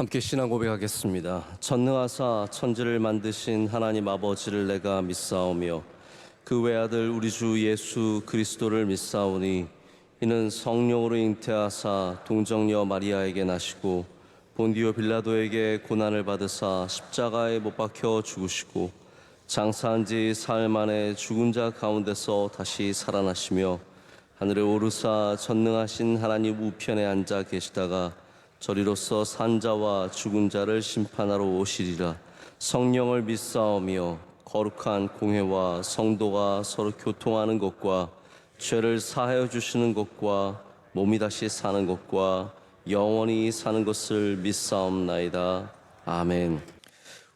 함께 신앙 고백하겠습니다. 전능하사 천지를 만드신 하나님 아버지를 내가 믿사오며 그 외아들 우리 주 예수 그리스도를 믿사오니 이는 성령으로 잉태하사 동정녀 마리아에게 나시고 본디오 빌라도에게 고난을 받으사 십자가에 못 박혀 죽으시고 장사한 지 사흘 만에 죽은 자 가운데서 다시 살아나시며 하늘에 오르사 전능하신 하나님 우편에 앉아 계시다가 저리로서 산자와 죽은 자를 심판하러 오시리라. 성령을 믿사오며 거룩한 공회와 성도가 서로 교통하는 것과 죄를 사하여 주시는 것과 몸이 다시 사는 것과 영원히 사는 것을 믿사옵나이다. 아멘.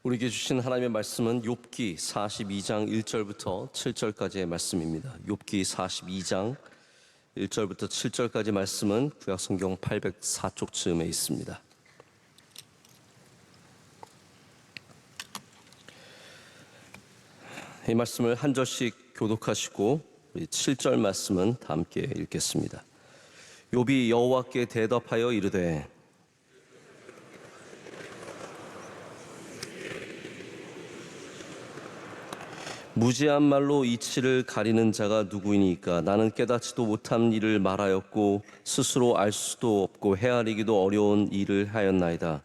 우리에게 주신 하나님의 말씀은 욥기 42장 1절부터 7절까지의 말씀입니다. 욥기 42장 1절부터 7절까지 말씀은 구약성경 804쪽쯤에 있습니다. 이 말씀을 한 절씩 교독하시고 우리 7절 말씀은 다 함께 읽겠습니다. 욥이 여호와께 대답하여 이르되 무지한 말로 이치를 가리는 자가 누구이니까? 나는 깨닫지도 못한 일을 말하였고 스스로 알 수도 없고 헤아리기도 어려운 일을 하였나이다.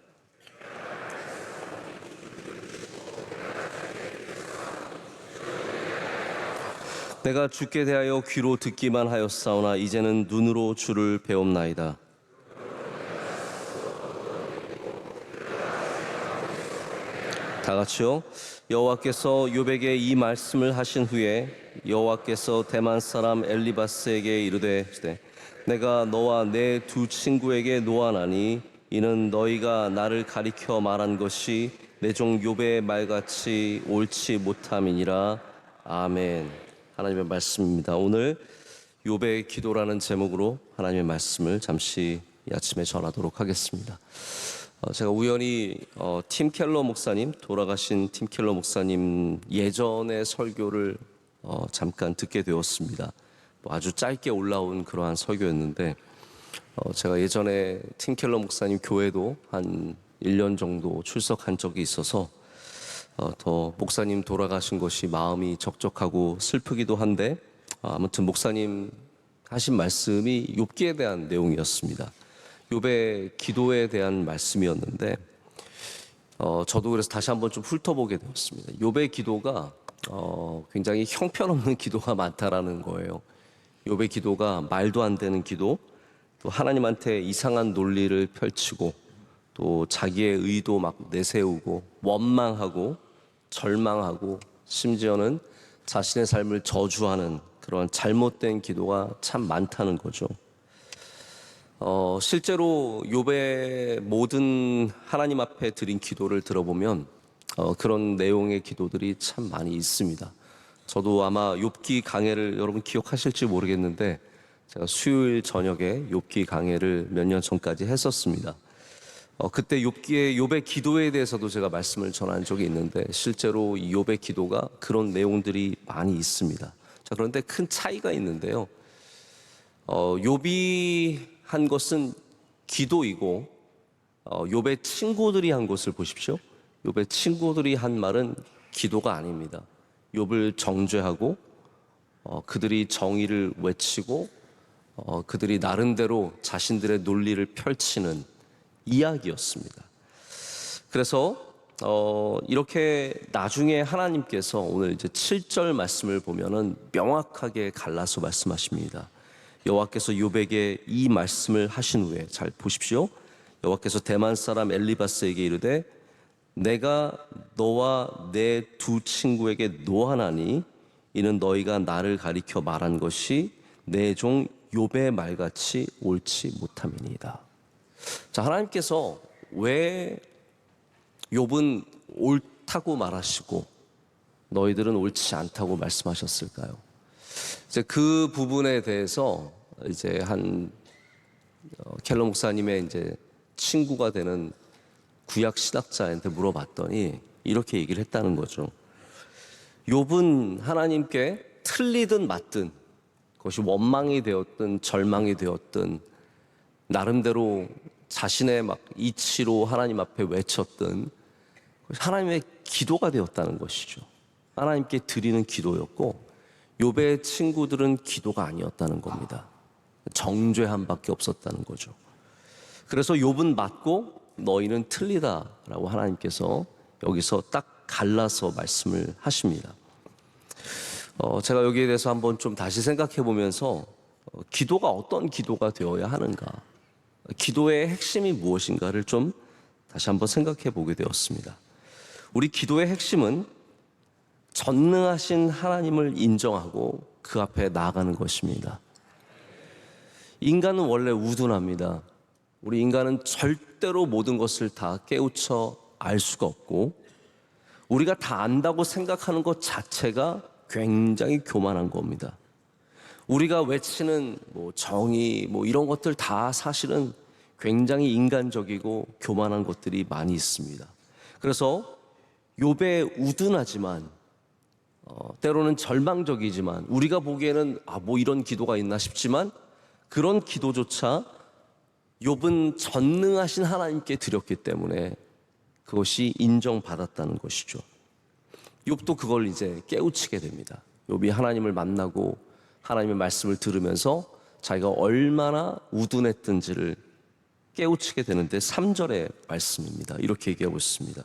내가 주께 대하여 귀로 듣기만 하였사오나 이제는 눈으로 주를 배웁나이다. 다 같이요. 여호와께서 욥에게 이 말씀을 하신 후에 여호와께서 대만 사람 엘리바스에게 이르되 내가 너와 내 두 친구에게 노하나니 이는 너희가 나를 가리켜 말한 것이 내 종 욥의 말같이 옳지 못함이니라. 아멘. 하나님의 말씀입니다. 오늘 욥의 기도라는 제목으로 하나님의 말씀을 잠시 이 아침에 전하도록 하겠습니다. 제가 우연히 팀 켈러 목사님, 돌아가신 팀 켈러 목사님 예전의 설교를 잠깐 듣게 되었습니다. 아주 짧게 올라온 그러한 설교였는데 제가 예전에 팀 켈러 목사님 교회도 한 1년 정도 출석한 적이 있어서 더 목사님 돌아가신 것이 마음이 적적하고 슬프기도 한데 아무튼 목사님 하신 말씀이 욥기에 대한 내용이었습니다. 욥의 기도에 대한 말씀이었는데 저도 그래서 다시 한번 좀 훑어보게 되었습니다. 욥의 기도가 굉장히 형편없는 기도가 많다라는 거예요. 욥의 기도가 말도 안 되는 기도, 또 하나님한테 이상한 논리를 펼치고 또 자기의 의도 막 내세우고 원망하고 절망하고 심지어는 자신의 삶을 저주하는 그런 잘못된 기도가 참 많다는 거죠. 실제로 욥의 모든 하나님 앞에 드린 기도를 들어보면 그런 내용의 기도들이 참 많이 있습니다. 저도 아마 욥기 강해를 여러분 기억하실지 모르겠는데 제가 수요일 저녁에 욥기 강해를 몇 년 전까지 했었습니다. 그때 욥의 기도에 대해서도 제가 말씀을 전한 적이 있는데 실제로 이 욥의 기도가 그런 내용들이 많이 있습니다. 자, 그런데 큰 차이가 있는데요. 욥이 한 것은 기도이고 욥의 친구들이 한 것을 보십시오. 욥의 친구들이 한 말은 기도가 아닙니다. 욥을 정죄하고 그들이 정의를 외치고 그들이 나름대로 자신들의 논리를 펼치는 이야기였습니다. 그래서 이렇게 나중에 하나님께서 오늘 이제 7절 말씀을 보면은 명확하게 갈라서 말씀하십니다. 여호와께서 욥에게 이 말씀을 하신 후에 잘 보십시오. 여호와께서 대만 사람 엘리바스에게 이르되 내가 너와 내 두 친구에게 노하나니 이는 너희가 나를 가리켜 말한 것이 내 종 욥의 말같이 옳지 못함이니이다. 자, 하나님께서 왜 욥은 옳다고 말하시고 너희들은 옳지 않다고 말씀하셨을까요? 이제 그 부분에 대해서 이제 한 켈러 목사님의 이제 친구가 되는 구약 신학자한테 물어봤더니 이렇게 얘기를 했다는 거죠. 욥은 하나님께 틀리든 맞든 그것이 원망이 되었든 절망이 되었든 나름대로 자신의 막 이치로 하나님 앞에 외쳤던 하나님의 기도가 되었다는 것이죠. 하나님께 드리는 기도였고 욥의 친구들은 기도가 아니었다는 겁니다. 정죄함밖에 없었다는 거죠. 그래서 욥은 맞고 너희는 틀리다라고 하나님께서 여기서 딱 갈라서 말씀을 하십니다. 제가 여기에 대해서 한번 좀 다시 생각해 보면서 기도가 어떤 기도가 되어야 하는가, 기도의 핵심이 무엇인가를 좀 다시 한번 생각해 보게 되었습니다. 우리 기도의 핵심은 전능하신 하나님을 인정하고 그 앞에 나아가는 것입니다. 인간은 원래 우둔합니다. 우리 인간은 절대로 모든 것을 다 깨우쳐 알 수가 없고 우리가 다 안다고 생각하는 것 자체가 굉장히 교만한 겁니다. 우리가 외치는 정의 이런 것들 다 사실은 굉장히 인간적이고 교만한 것들이 많이 있습니다. 그래서 욥의 우둔하지만 때로는 절망적이지만 우리가 보기에는 이런 기도가 있나 싶지만 그런 기도조차 욥은 전능하신 하나님께 드렸기 때문에 그것이 인정받았다는 것이죠. 욥도 그걸 이제 깨우치게 됩니다. 욥이 하나님을 만나고 하나님의 말씀을 들으면서 자기가 얼마나 우둔했던지를 깨우치게 되는데 3절의 말씀입니다. 이렇게 얘기하고 있습니다.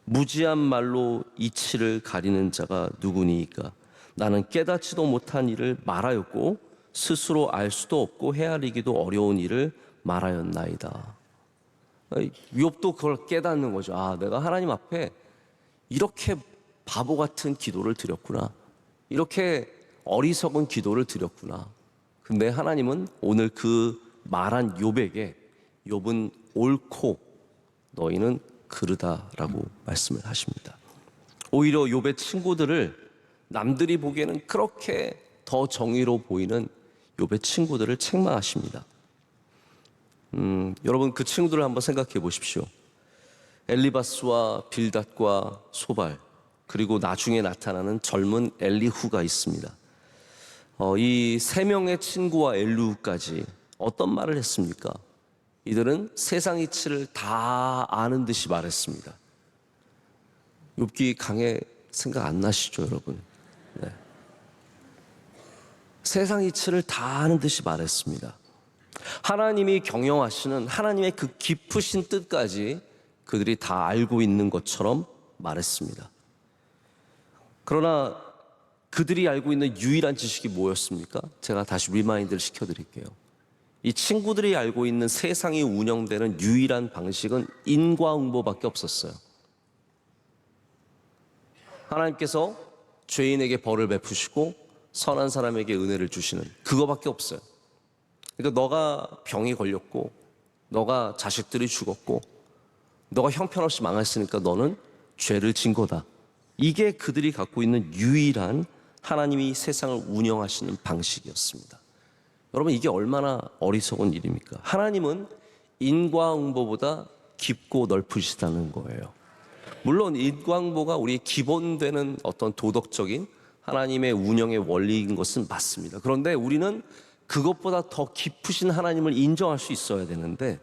무지한 말로 이치를 가리는 자가 누구니이까? 나는 깨닫지도 못한 일을 말하였고 스스로 알 수도 없고 헤아리기도 어려운 일을 말하였나이다. 욥도 그걸 깨닫는 거죠. 내가 하나님 앞에 이렇게 바보 같은 기도를 드렸구나. 이렇게 어리석은 기도를 드렸구나. 근데 하나님은 오늘 그 말한 욥에게 욥은 옳고 너희는 그르다라고 말씀을 하십니다. 오히려 욥의 친구들을 남들이 보기에는 그렇게 더 정의로 보이는 욥의 친구들을 책망하십니다. 여러분 그 친구들을 한번 생각해 보십시오. 엘리바스와 빌닷과 소발 그리고 나중에 나타나는 젊은 엘리후가 있습니다. 이 세 명의 친구와 엘리후까지 어떤 말을 했습니까? 이들은 세상 이치를 다 아는 듯이 말했습니다. 욥기 강해 생각 안 나시죠, 여러분? 네. 세상 이치를 다 아는 듯이 말했습니다. 하나님이 경영하시는 하나님의 그 깊으신 뜻까지 그들이 다 알고 있는 것처럼 말했습니다. 그러나 그들이 알고 있는 유일한 지식이 뭐였습니까? 제가 다시 리마인드를 시켜드릴게요. 이 친구들이 알고 있는 세상이 운영되는 유일한 방식은 인과응보밖에 없었어요. 하나님께서 죄인에게 벌을 베푸시고 선한 사람에게 은혜를 주시는 그거밖에 없어요. 그러니까 너가 병이 걸렸고 너가 자식들이 죽었고 너가 형편없이 망했으니까 너는 죄를 진 거다. 이게 그들이 갖고 있는 유일한 하나님이 세상을 운영하시는 방식이었습니다. 여러분 이게 얼마나 어리석은 일입니까? 하나님은 인과응보보다 깊고 넓으시다는 거예요. 물론 인과응보가 우리의 기본되는 어떤 도덕적인 하나님의 운영의 원리인 것은 맞습니다. 그런데 우리는 그것보다 더 깊으신 하나님을 인정할 수 있어야 되는데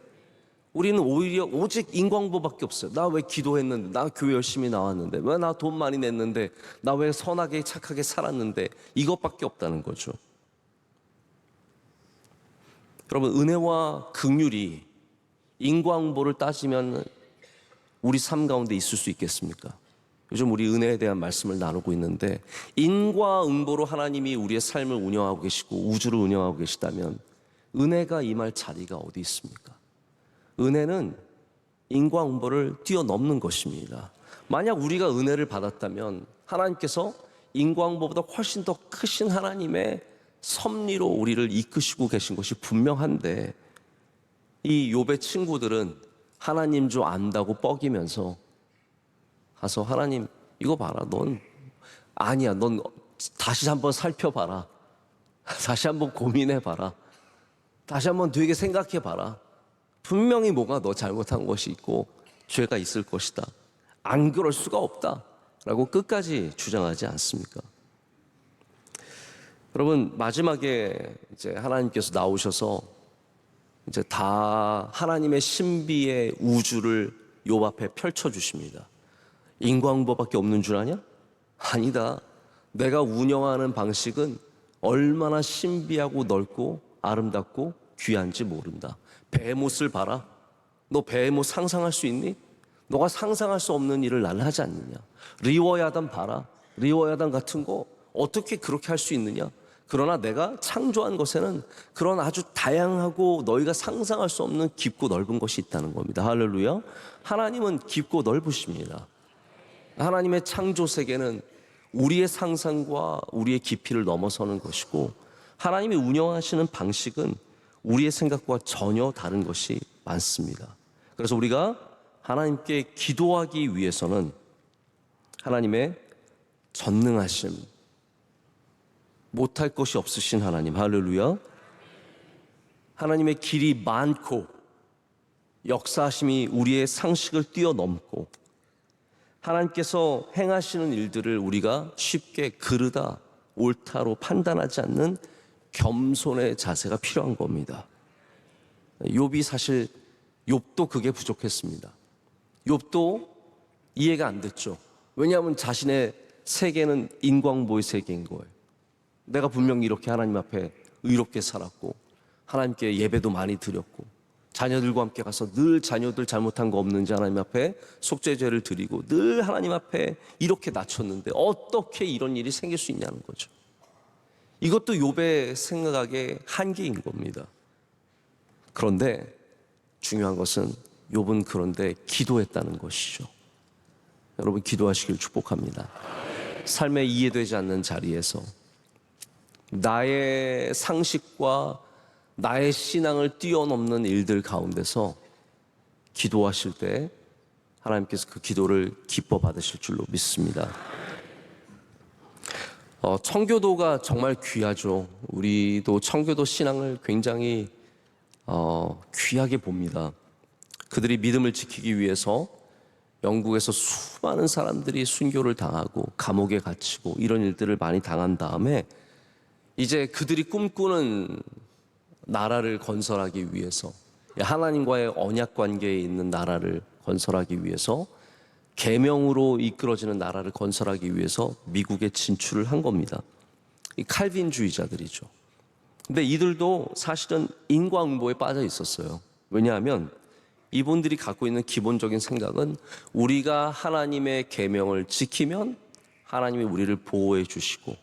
우리는 오히려 오직 인과응보밖에 없어요. 나 왜 기도했는데, 나 교회 열심히 나왔는데, 왜 나 돈 많이 냈는데, 나 왜 선하게 착하게 살았는데 이것밖에 없다는 거죠. 여러분 은혜와 긍휼이 인과응보를 따지면 우리 삶 가운데 있을 수 있겠습니까? 요즘 우리 은혜에 대한 말씀을 나누고 있는데 인과응보로 하나님이 우리의 삶을 운영하고 계시고 우주를 운영하고 계시다면 은혜가 임할 자리가 어디 있습니까? 은혜는 인과응보를 뛰어넘는 것입니다. 만약 우리가 은혜를 받았다면 하나님께서 인과응보보다 훨씬 더 크신 하나님의 섭리로 우리를 이끄시고 계신 것이 분명한데 이 욥의 친구들은 하나님 줄 안다고 뻐기면서 가서 하나님 이거 봐라 넌 아니야 넌 다시 한번 살펴봐라 다시 한번 고민해봐라 다시 한번 되게 생각해봐라 분명히 뭐가 너 잘못한 것이 있고 죄가 있을 것이다 안 그럴 수가 없다 라고 끝까지 주장하지 않습니까? 여러분 마지막에 이제 하나님께서 나오셔서 이제 다 하나님의 신비의 우주를 욥 앞에 펼쳐주십니다. 인과응보밖에 없는 줄 아냐? 아니다. 내가 운영하는 방식은 얼마나 신비하고 넓고 아름답고 귀한지 모른다. 베헤못을 봐라. 너 베헤못 상상할 수 있니? 너가 상상할 수 없는 일을 나는 하지 않느냐. 리워야단 봐라. 리워야단 같은 거 어떻게 그렇게 할 수 있느냐. 그러나 내가 창조한 것에는 그런 아주 다양하고 너희가 상상할 수 없는 깊고 넓은 것이 있다는 겁니다. 할렐루야. 하나님은 깊고 넓으십니다. 하나님의 창조 세계는 우리의 상상과 우리의 깊이를 넘어서는 것이고, 하나님이 운영하시는 방식은 우리의 생각과 전혀 다른 것이 많습니다. 그래서 우리가 하나님께 기도하기 위해서는 하나님의 전능하심, 못할 것이 없으신 하나님, 할렐루야. 하나님의 길이 많고 역사하심이 우리의 상식을 뛰어넘고, 하나님께서 행하시는 일들을 우리가 쉽게 그르다 옳다로 판단하지 않는 겸손의 자세가 필요한 겁니다. 욥이 사실, 욥도 그게 부족했습니다. 욥도 이해가 안 됐죠. 왜냐하면 자신의 세계는 인광보의 세계인 거예요. 내가 분명히 이렇게 하나님 앞에 의롭게 살았고, 하나님께 예배도 많이 드렸고, 자녀들과 함께 가서 늘 자녀들 잘못한 거 없는지 하나님 앞에 속죄제를 드리고, 늘 하나님 앞에 이렇게 낮췄는데 어떻게 이런 일이 생길 수 있냐는 거죠. 이것도 욥의 생각의 한계인 겁니다. 그런데 중요한 것은 욥은 그런데 기도했다는 것이죠. 여러분, 기도하시길 축복합니다. 삶에 이해되지 않는 자리에서 나의 상식과 나의 신앙을 뛰어넘는 일들 가운데서 기도하실 때 하나님께서 그 기도를 기뻐 받으실 줄로 믿습니다. 청교도가 정말 귀하죠. 우리도 청교도 신앙을 굉장히 귀하게 봅니다. 그들이 믿음을 지키기 위해서 영국에서 수많은 사람들이 순교를 당하고 감옥에 갇히고 이런 일들을 많이 당한 다음에 이제 그들이 꿈꾸는 나라를 건설하기 위해서, 하나님과의 언약 관계에 있는 나라를 건설하기 위해서, 계명으로 이끌어지는 나라를 건설하기 위해서 미국에 진출을 한 겁니다. 이 칼빈주의자들이죠. 근데 이들도 사실은 인과응보에 빠져 있었어요. 왜냐하면 이분들이 갖고 있는 기본적인 생각은 우리가 하나님의 계명을 지키면 하나님이 우리를 보호해 주시고,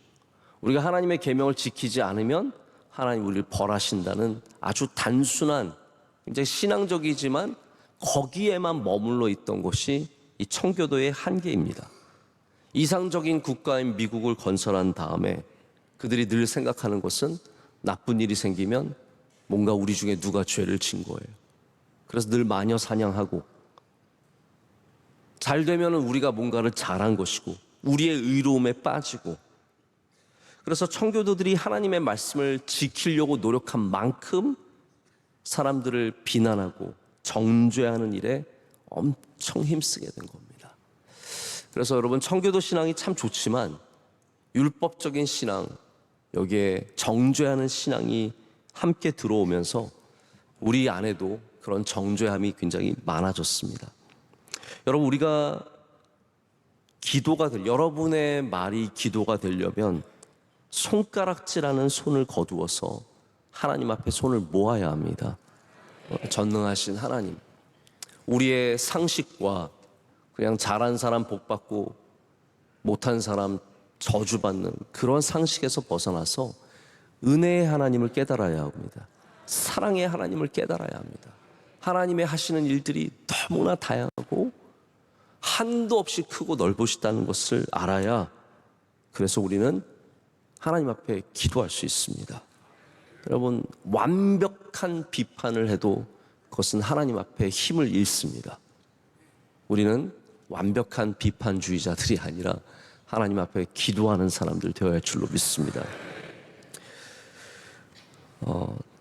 우리가 하나님의 계명을 지키지 않으면 하나님 우리를 벌하신다는 아주 단순한, 굉장히 신앙적이지만 거기에만 머물러 있던 것이 이 청교도의 한계입니다. 이상적인 국가인 미국을 건설한 다음에 그들이 늘 생각하는 것은 나쁜 일이 생기면 뭔가 우리 중에 누가 죄를 진 거예요. 그래서 늘 마녀 사냥하고, 잘 되면 우리가 뭔가를 잘한 것이고 우리의 의로움에 빠지고, 그래서 청교도들이 하나님의 말씀을 지키려고 노력한 만큼 사람들을 비난하고 정죄하는 일에 엄청 힘쓰게 된 겁니다. 그래서 여러분, 청교도 신앙이 참 좋지만 율법적인 신앙, 여기에 정죄하는 신앙이 함께 들어오면서 우리 안에도 그런 정죄함이 굉장히 많아졌습니다. 여러분, 우리가 여러분의 말이 기도가 되려면 손가락질하는 손을 거두어서 하나님 앞에 손을 모아야 합니다. 전능하신 하나님, 우리의 상식과 그냥 잘한 사람 복받고 못한 사람 저주받는 그런 상식에서 벗어나서 은혜의 하나님을 깨달아야 합니다. 사랑의 하나님을 깨달아야 합니다. 하나님의 하시는 일들이 너무나 다양하고 한도 없이 크고 넓으시다는 것을 알아야, 그래서 우리는 하나님 앞에 기도할 수 있습니다. 여러분, 완벽한 비판을 해도 그것은 하나님 앞에 힘을 잃습니다. 우리는 완벽한 비판주의자들이 아니라 하나님 앞에 기도하는 사람들 되어야 할 줄로 믿습니다.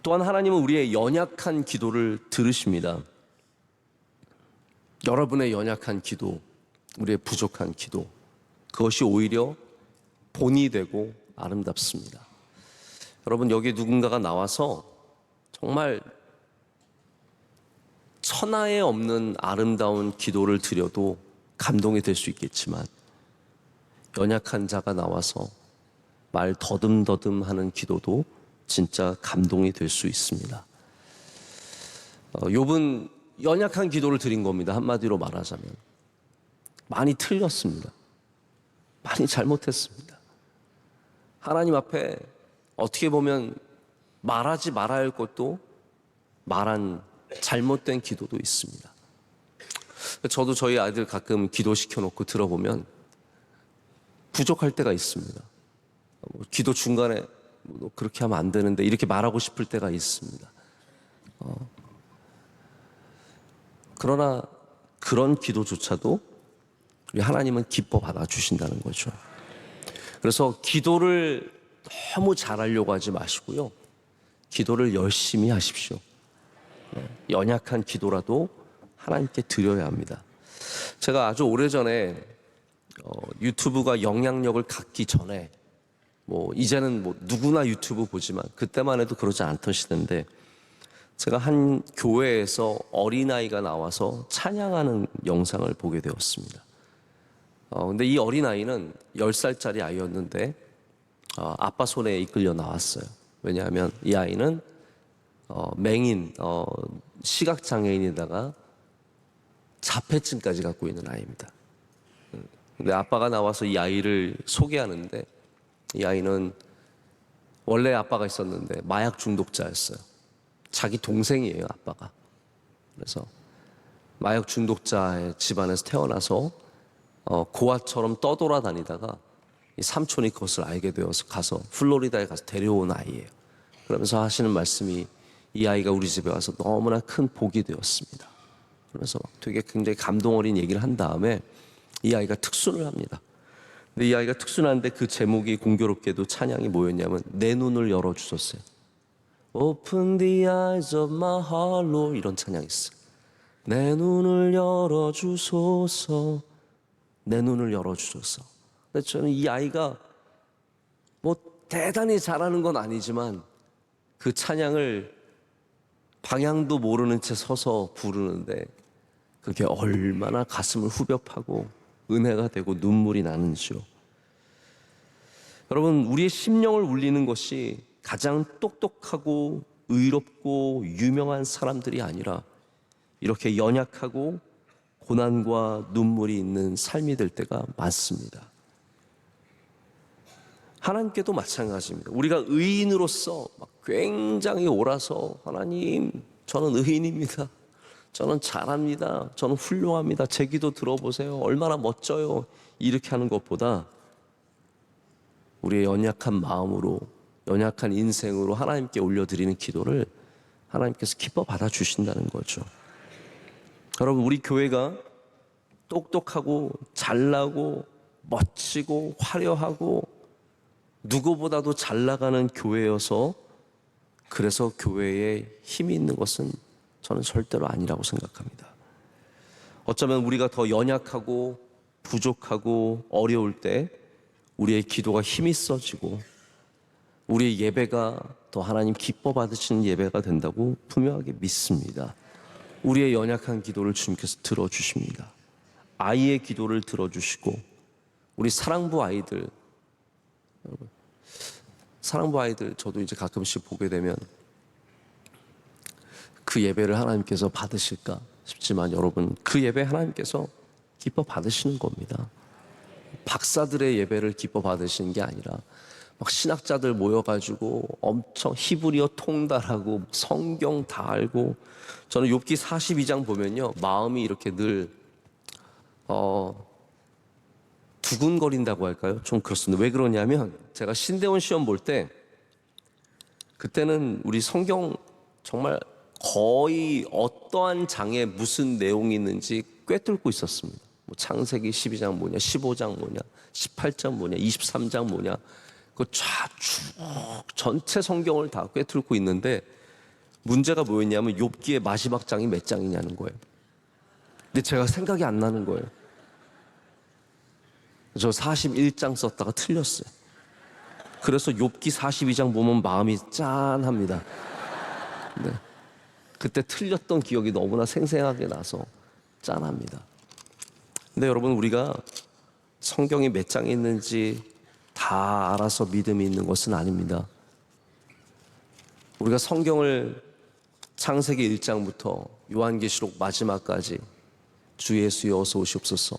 또한 하나님은 우리의 연약한 기도를 들으십니다. 여러분의 연약한 기도, 우리의 부족한 기도, 그것이 오히려 본이 되고 아름답습니다. 여러분, 여기 누군가가 나와서 정말 천하에 없는 아름다운 기도를 드려도 감동이 될 수 있겠지만 연약한 자가 나와서 말 더듬더듬 하는 기도도 진짜 감동이 될 수 있습니다. 욥은 연약한 기도를 드린 겁니다. 한마디로 말하자면 많이 틀렸습니다. 많이 잘못했습니다. 하나님 앞에 어떻게 보면 말하지 말아야 할 것도 말한 잘못된 기도도 있습니다. 저도 저희 아이들 가끔 기도시켜 놓고 들어보면 부족할 때가 있습니다. 기도 중간에 너 그렇게 하면 안 되는데 이렇게 말하고 싶을 때가 있습니다. 그러나 그런 기도조차도 우리 하나님은 기뻐 받아주신다는 거죠. 그래서 기도를 너무 잘하려고 하지 마시고요. 기도를 열심히 하십시오. 연약한 기도라도 하나님께 드려야 합니다. 제가 아주 오래전에 유튜브가 영향력을 갖기 전에 이제는 누구나 유튜브 보지만 그때만 해도 그러지 않던 시대인데 제가 한 교회에서 어린아이가 나와서 찬양하는 영상을 보게 되었습니다. 근데 이 어린아이는 10살짜리 아이였는데 아빠 손에 이끌려 나왔어요. 왜냐하면 이 아이는 맹인, 시각장애인에다가 자폐증까지 갖고 있는 아이입니다. 근데 아빠가 나와서 이 아이를 소개하는데 이 아이는 원래 아빠가 있었는데 마약 중독자였어요. 자기 동생이에요, 아빠가. 그래서 마약 중독자의 집안에서 태어나서 고아처럼 떠돌아다니다가 이 삼촌이 그것을 알게 되어서 가서 플로리다에 가서 데려온 아이예요. 그러면서 하시는 말씀이 이 아이가 우리 집에 와서 너무나 큰 복이 되었습니다. 그래서 되게 굉장히 감동 어린 얘기를 한 다음에 이 아이가 특순을 합니다. 근데 이 아이가 특순하는데 그 제목이 공교롭게도 찬양이 뭐였냐면 내 눈을 열어주셨어요. Open the eyes of my heart, Lord. 이런 찬양이 있어요. 내 눈을 열어주소서. 내 눈을 열어주소서. 근데 저는 이 아이가 대단히 잘하는 건 아니지만 그 찬양을 방향도 모르는 채 서서 부르는데 그게 얼마나 가슴을 후벼파고 은혜가 되고 눈물이 나는지요. 여러분, 우리의 심령을 울리는 것이 가장 똑똑하고 의롭고 유명한 사람들이 아니라 이렇게 연약하고 고난과 눈물이 있는 삶이 될 때가 많습니다. 하나님께도 마찬가지입니다. 우리가 의인으로서 굉장히 옳아서 하나님, 저는 의인입니다. 저는 잘합니다. 저는 훌륭합니다. 제 기도 들어보세요. 얼마나 멋져요. 이렇게 하는 것보다 우리의 연약한 마음으로, 연약한 인생으로 하나님께 올려드리는 기도를 하나님께서 기뻐 받아주신다는 거죠. 여러분, 우리 교회가 똑똑하고 잘나고 멋지고 화려하고 누구보다도 잘 나가는 교회여서 그래서 교회에 힘이 있는 것은 저는 절대로 아니라고 생각합니다. 어쩌면 우리가 더 연약하고 부족하고 어려울 때 우리의 기도가 힘이 써지고 우리의 예배가 더 하나님 기뻐 받으시는 예배가 된다고 분명하게 믿습니다. 우리의 연약한 기도를 주님께서 들어주십니다. 아이의 기도를 들어주시고 우리 사랑부 아이들, 사랑부 아이들 저도 이제 가끔씩 보게 되면 그 예배를 하나님께서 받으실까 싶지만 여러분, 그 예배 하나님께서 기뻐 받으시는 겁니다. 박사들의 예배를 기뻐 받으시는 게 아니라 막 신학자들 모여가지고 엄청 히브리어 통달하고 성경 다 알고, 저는 욥기 42장 보면요 마음이 이렇게 늘 두근거린다고 할까요? 좀 그렇습니다. 왜 그러냐면 제가 신대원 시험 볼 때 그때는 우리 성경 정말 거의 어떠한 장에 무슨 내용이 있는지 꿰뚫고 있었습니다. 창세기 12장 뭐냐, 15장 뭐냐, 18장 뭐냐, 23장 뭐냐, 그 쫙쭉 전체 성경을 다 꿰뚫고 있는데 문제가 뭐였냐면 욥기의 마지막 장이 몇 장이냐는 거예요. 근데 제가 생각이 안 나는 거예요. 저 41장 썼다가 틀렸어요. 그래서 욥기 42장 보면 마음이 짠합니다. 네. 그때 틀렸던 기억이 너무나 생생하게 나서 짠합니다. 근데 여러분, 우리가 성경이 몇 장이 있는지 다 알아서 믿음이 있는 것은 아닙니다. 우리가 성경을 창세기 1장부터 요한계시록 마지막까지 주 예수여 어서 오시옵소서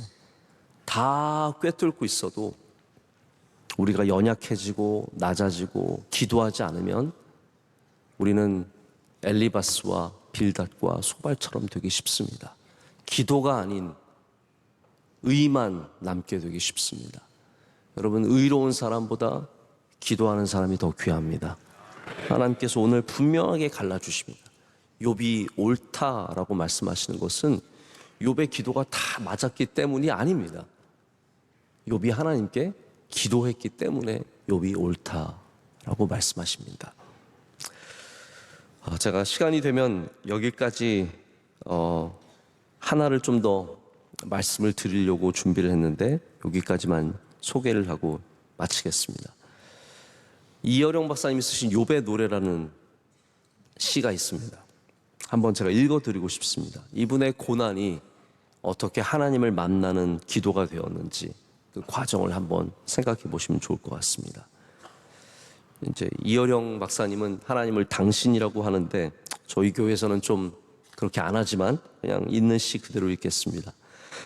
다 꿰뚫고 있어도 우리가 연약해지고 낮아지고 기도하지 않으면 우리는 엘리바스와 빌닷과 소발처럼 되기 쉽습니다. 기도가 아닌 의만 남게 되기 쉽습니다. 여러분, 의로운 사람보다 기도하는 사람이 더 귀합니다. 하나님께서 오늘 분명하게 갈라주십니다. 욥이 옳다라고 말씀하시는 것은 욥의 기도가 다 맞았기 때문이 아닙니다. 욥이 하나님께 기도했기 때문에 욥이 옳다라고 말씀하십니다. 제가 시간이 되면 여기까지 하나를 좀 더 말씀을 드리려고 준비를 했는데 여기까지만 소개를 하고 마치겠습니다. 이어령 박사님이 쓰신 욥의 노래라는 시가 있습니다. 한번 제가 읽어드리고 싶습니다. 이분의 고난이 어떻게 하나님을 만나는 기도가 되었는지 그 과정을 한번 생각해 보시면 좋을 것 같습니다. 이제 이어령 박사님은 하나님을 당신이라고 하는데 저희 교회에서는 좀 그렇게 안 하지만 그냥 있는 시 그대로 읽겠습니다.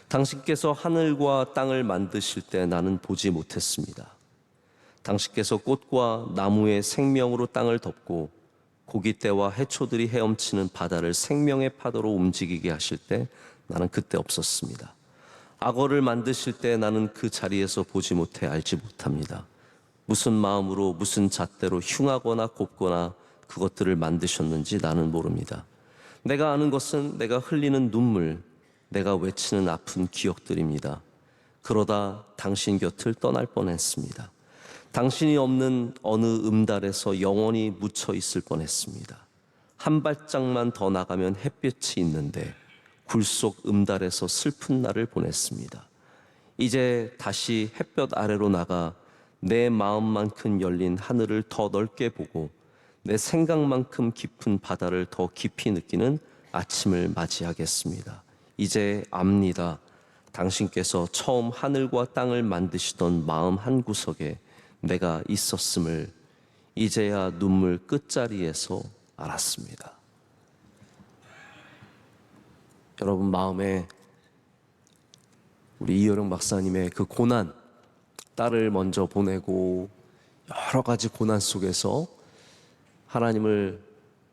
당신께서 하늘과 땅을 만드실 때 나는 보지 못했습니다. 당신께서 꽃과 나무의 생명으로 땅을 덮고 고깃대와 해초들이 헤엄치는 바다를 생명의 파도로 움직이게 하실 때 나는 그때 없었습니다. 악어를 만드실 때 나는 그 자리에서 보지 못해 알지 못합니다. 무슨 마음으로 무슨 잣대로 흉하거나 곱거나 그것들을 만드셨는지 나는 모릅니다. 내가 아는 것은 내가 흘리는 눈물, 내가 외치는 아픈 기억들입니다. 그러다 당신 곁을 떠날 뻔했습니다. 당신이 없는 어느 음달에서 영원히 묻혀 있을 뻔했습니다. 한 발짝만 더 나가면 햇볕이 있는데 굴속 음달에서 슬픈 날을 보냈습니다. 이제 다시 햇볕 아래로 나가 내 마음만큼 열린 하늘을 더 넓게 보고 내 생각만큼 깊은 바다를 더 깊이 느끼는 아침을 맞이하겠습니다. 이제 압니다. 당신께서 처음 하늘과 땅을 만드시던 마음 한구석에 내가 있었음을 이제야 눈물 끝자리에서 알았습니다. 여러분, 마음에 우리 이어령 박사님의 그 고난, 딸을 먼저 보내고 여러 가지 고난 속에서 하나님을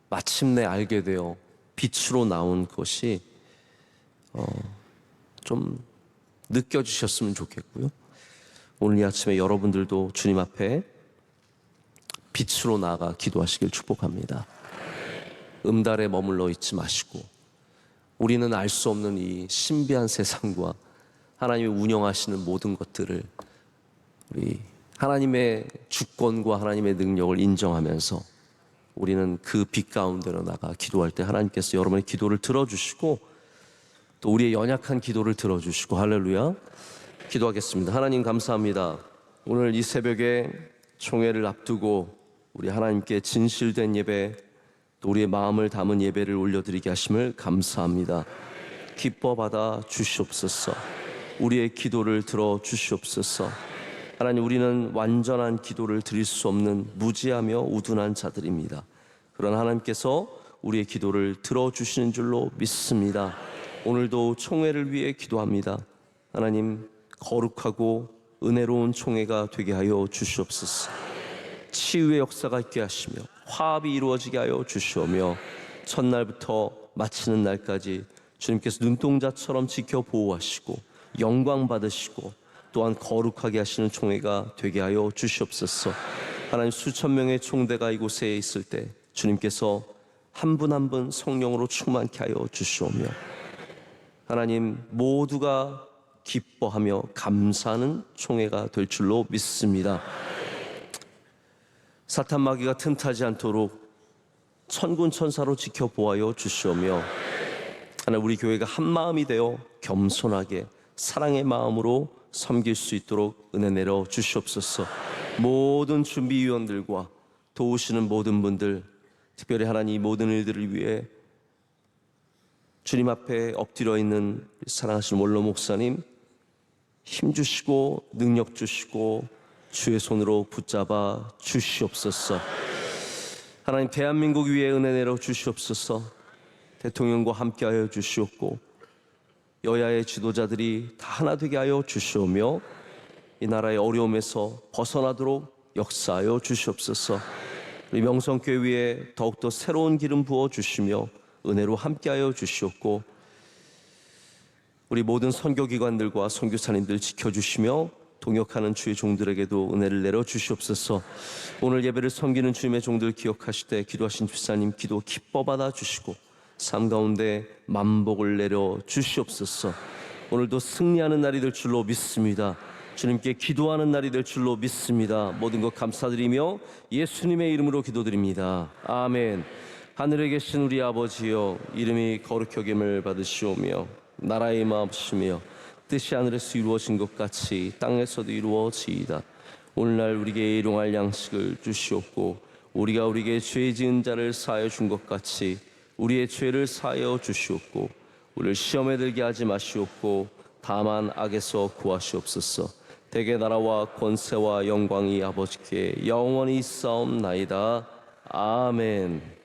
마침내 알게 되어 빛으로 나온 것이 좀 느껴지셨으면 좋겠고요. 오늘 이 아침에 여러분들도 주님 앞에 빛으로 나아가 기도하시길 축복합니다. 음달에 머물러 있지 마시고 우리는 알 수 없는 이 신비한 세상과 하나님이 운영하시는 모든 것들을 우리 하나님의 주권과 하나님의 능력을 인정하면서 우리는 그 빛 가운데로 나가 기도할 때 하나님께서 여러분의 기도를 들어주시고 또 우리의 연약한 기도를 들어주시고 할렐루야. 기도하겠습니다. 하나님 감사합니다. 오늘 이 새벽에 총회를 앞두고 우리 하나님께 진실된 예배 또 우리의 마음을 담은 예배를 올려드리게 하심을 감사합니다. 기뻐 받아 주시옵소서. 우리의 기도를 들어 주시옵소서. 하나님, 우리는 완전한 기도를 드릴 수 없는 무지하며 우둔한 자들입니다. 그러나 하나님께서 우리의 기도를 들어주시는 줄로 믿습니다. 오늘도 총회를 위해 기도합니다. 하나님, 거룩하고 은혜로운 총회가 되게 하여 주시옵소서. 치유의 역사가 있게 하시며 화합이 이루어지게 하여 주시오며 첫날부터 마치는 날까지 주님께서 눈동자처럼 지켜 보호하시고 영광 받으시고 또한 거룩하게 하시는 총회가 되게 하여 주시옵소서. 하나님, 수천 명의 총대가 이곳에 있을 때 주님께서 한 분 한 분 성령으로 충만케 하여 주시오며 하나님, 모두가 기뻐하며 감사하는 총회가 될 줄로 믿습니다. 사탄 마귀가 틈타지 않도록 천군 천사로 지켜 보아여 주시오며 하나님, 우리 교회가 한 마음이 되어 겸손하게 사랑의 마음으로 섬길 수 있도록 은혜 내려 주시옵소서. 모든 준비위원들과 도우시는 모든 분들, 특별히 하나님 이 모든 일들을 위해 주님 앞에 엎드려 있는 사랑하시는 원로 목사님, 힘 주시고 능력 주시고 주의 손으로 붙잡아 주시옵소서. 하나님, 대한민국 위에 은혜 내려 주시옵소서. 대통령과 함께하여 주시옵고 여야의 지도자들이 다 하나 되게 하여 주시오며 이 나라의 어려움에서 벗어나도록 역사하여 주시옵소서. 우리 명성교회 위에 더욱더 새로운 기름 부어 주시며 은혜로 함께하여 주시옵고 우리 모든 선교기관들과 선교사님들 지켜주시며 동역하는 주의 종들에게도 은혜를 내려 주시옵소서. 오늘 예배를 섬기는 주님의 종들 기억하시되 기도하신 집사님 기도 기뻐 받아 주시고 삶 가운데 만복을 내려 주시옵소서. 오늘도 승리하는 날이 될 줄로 믿습니다. 주님께 기도하는 날이 될 줄로 믿습니다. 모든 것 감사드리며 예수님의 이름으로 기도드립니다. 아멘. 하늘에 계신 우리 아버지여, 이름이 거룩히 여김을 받으시오며 나라의 임하시며 뜻이 하늘에서 이루어진 것 같이 땅에서도 이루어지이다. 오늘날 우리에게 일용할 양식을 주시옵고 우리가 우리에게 죄 지은 자를 사하여 준 것 같이 우리의 죄를 사하여 주시옵고 우리를 시험에 들게 하지 마시옵고 다만 악에서 구하시옵소서. 대개 나라와 권세와 영광이 아버지께 영원히 있사옵나이다. 아멘.